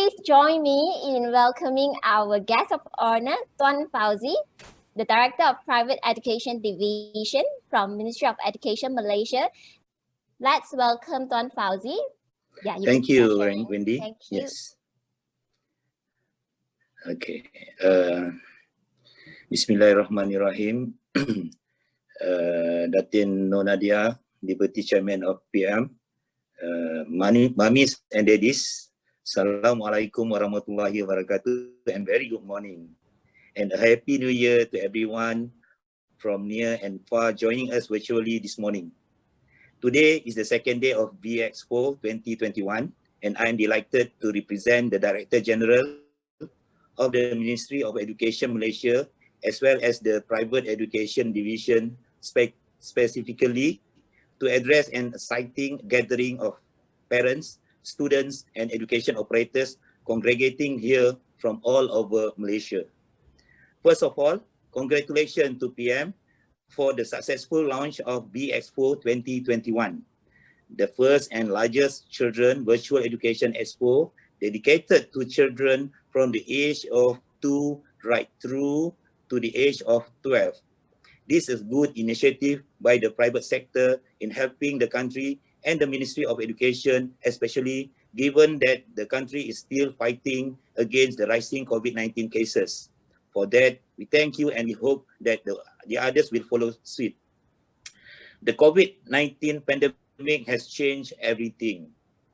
Please join me in welcoming our guest of honor, Tuan Fauzi, the Director of Private Education Division from Ministry of Education, Malaysia. Let's welcome Tuan Fauzi. Yeah, Thank you, Wendy. Thank you. Yes. Okay. Bismillahirrahmanirrahim. Datin Nonadia, Deputy Chairman of PM, Mummies and Daddies, Assalamualaikum warahmatullahi wabarakatuh, and very good morning. And a happy new year to everyone from near and far joining us virtually this morning. Today is the second day of VEExpo 2021, and I am delighted to represent the Director General of the Ministry of Education Malaysia, as well as the Private Education Division specifically to address an exciting gathering of parents, students, and education operators congregating here from all over Malaysia. First of all, congratulations to PM for the successful launch of VEExpo 2021, the first and largest children virtual education expo dedicated to children from the age of 2 right through to the age of 12. This is a good initiative by the private sector in helping the country and the Ministry of Education, especially given that the country is still fighting against the rising COVID-19 cases. For that, we thank you and we hope that the others will follow suit. The COVID-19 pandemic has changed everything.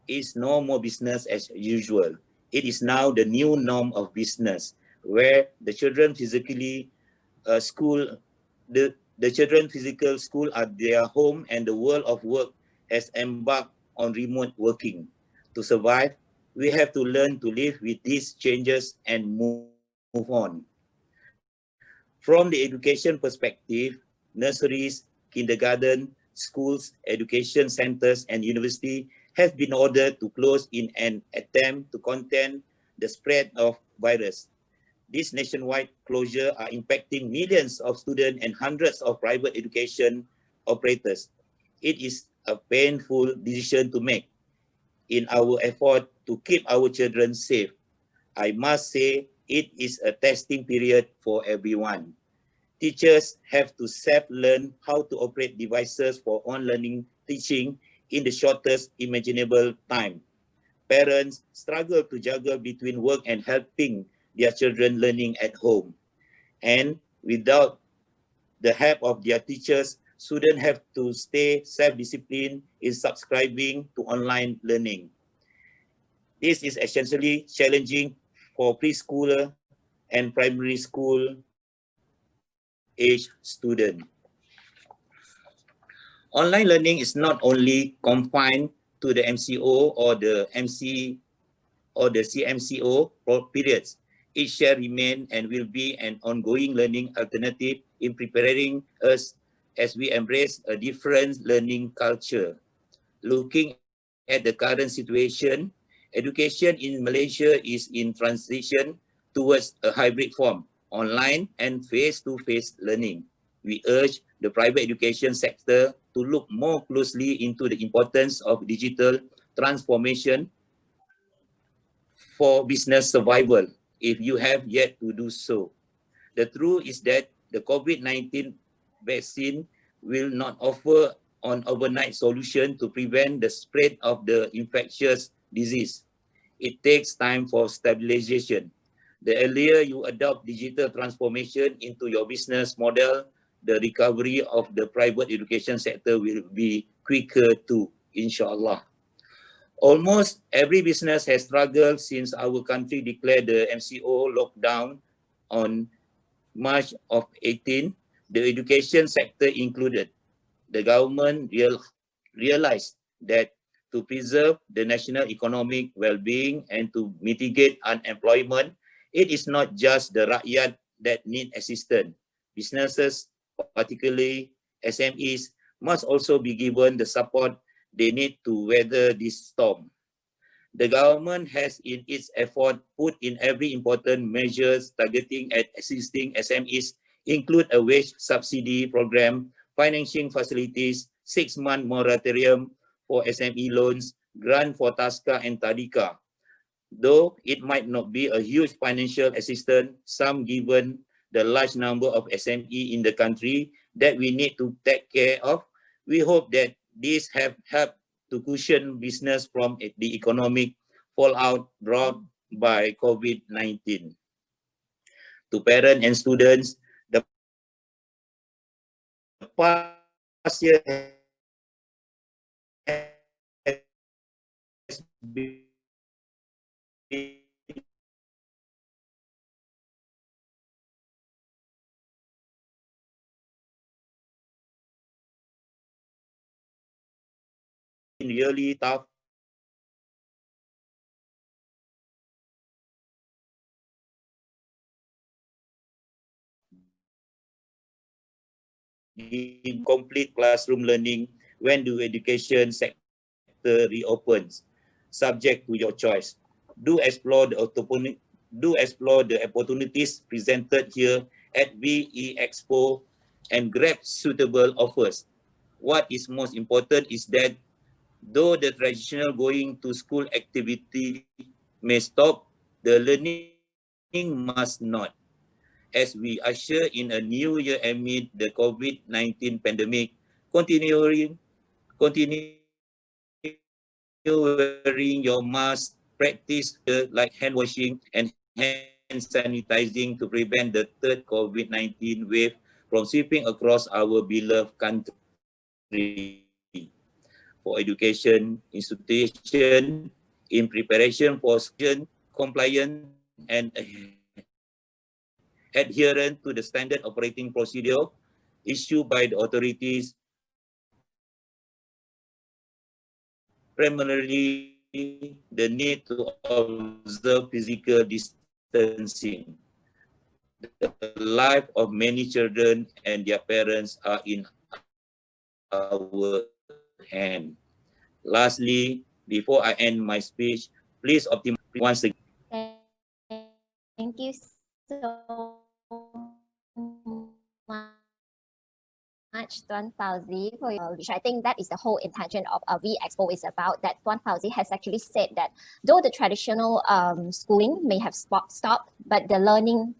It's no more business as usual. It is now the new norm of business, where the children physically the children physical school are their home, and the world of work has embarked on remote working. To survive, we have to learn to live with these changes and move on. From the education perspective, nurseries, kindergarten, schools, education centers, and university have been ordered to close in an attempt to contain the spread of virus. These nationwide closures are impacting millions of students and hundreds of private education operators. It is a painful decision to make in our effort to keep our children safe. I must say it is a testing period for everyone. Teachers have to self-learn how to operate devices for on-learning teaching in the shortest imaginable time. Parents struggle to juggle between work and helping their children learning at home. And without the help of their teachers, students have to stay self-disciplined in subscribing to online learning. This is essentially challenging for preschooler and primary school age students. Online learning is not only confined to the MCO or the CMCO periods. It shall remain and will be an ongoing learning alternative in preparing us as we embrace a different learning culture. Looking at the current situation, education in Malaysia is in transition towards a hybrid form, online and face-to-face learning. We urge the private education sector to look more closely into the importance of digital transformation for business survival, if you have yet to do so. The truth is that the COVID-19 vaccine will not offer an overnight solution to prevent the spread of the infectious disease. It takes time for stabilization. The earlier you adopt digital transformation into your business model, the recovery of the private education sector will be quicker too, inshallah. Almost every business has struggled since our country declared the MCO lockdown on March of 18, the education sector included. The government realized that to preserve the national economic well-being and to mitigate unemployment, it is not just the rakyat that need assistance. Businesses, particularly SMEs, must also be given the support they need to weather this storm. The government has in its effort put in every important measures targeting at existing SMEs, include a wage subsidy program, financing facilities, 6-month moratorium for SME loans, grant for TASCA and TADIKA. Though it might not be a huge financial assistance, some given the large number of SME in the country that we need to take care of, we hope that this have helped to cushion business from the economic fallout brought by COVID-19. To parents and students, the past year has been really tough in complete classroom learning when the education sector reopens, subject to your choice. Do explore the opportunities presented here at VEExpo and grab suitable offers. What is most important is that though the traditional going to school activity may stop, the learning must not. As we usher in a new year amid the COVID-19 pandemic, continue wearing your mask, practice like hand washing and hand sanitizing to prevent the third COVID-19 wave from sweeping across our beloved country. For education institution, in preparation for compliance and adherent to the standard operating procedure issued by the authorities, primarily the need to observe physical distancing. The life of many children and their parents are in our hand. Lastly, before I end my speech, please optimize once again. Thank you so much, Tuan Fauzi, for your which I think that is the whole intention of VEExpo is about. That Tuan Fauzi has actually said that though the traditional schooling may have stopped, but the learning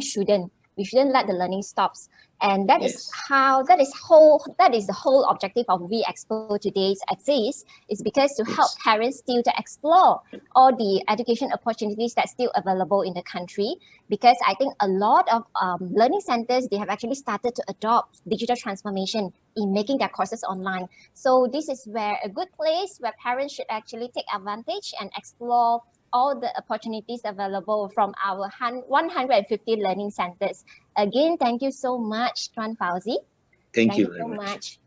shouldn't. We shouldn't let the learning stops, and that is the whole objective of VEExpo today's exist is because to help parents still to explore all the education opportunities that's still available in the country. Because I think a lot of learning centers, they have actually started to adopt digital transformation in making their courses online. So this is where a good place where parents should actually take advantage and explore all the opportunities available from our 150 learning centers. Again, thank you so much, Tuan Fauzi. Thank you so very much.